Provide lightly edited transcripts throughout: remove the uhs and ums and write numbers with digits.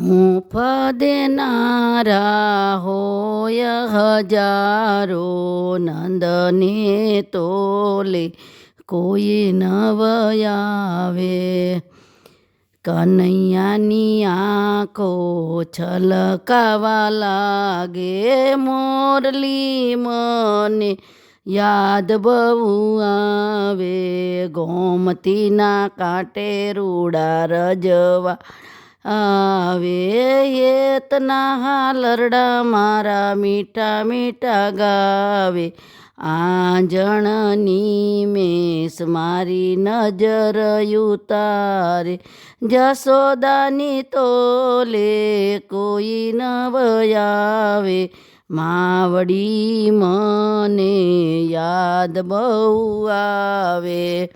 હૂંફ દેનારા હોય હજારો, નંદને તોલે કોઈ નવ આવે. કનૈયાની આંખો છલકાવા લાગે, મોરલી મને યાદ બહુ આવે. ગોમતીના કાંઠે રૂડા રજવા આવે, એતના હાલરડા મારા મીઠા મીઠા ગાવે. આંજણની મેસ મારી નજર ઉતારે, જશોદાની તોલે કોઈ નવ આવે. માવડી મને યાદ બહુ આવે.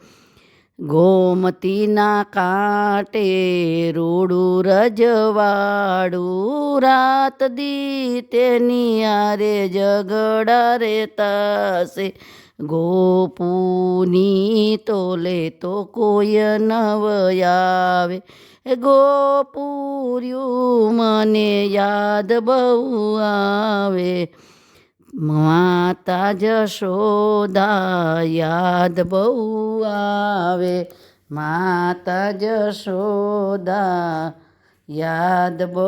ગોમતીના કાંઠે રૂડું રજવાડું, રાત દી તેની હારે ઝઘડા રેતા છે. ગોપુની તોલે તો કોઈ નવ આવે. ગોપુર્યું મને યાદ બહુ આવે. માતા જશોદા યાદ બહુ આવે. માતા જશોદા યાદ બહુ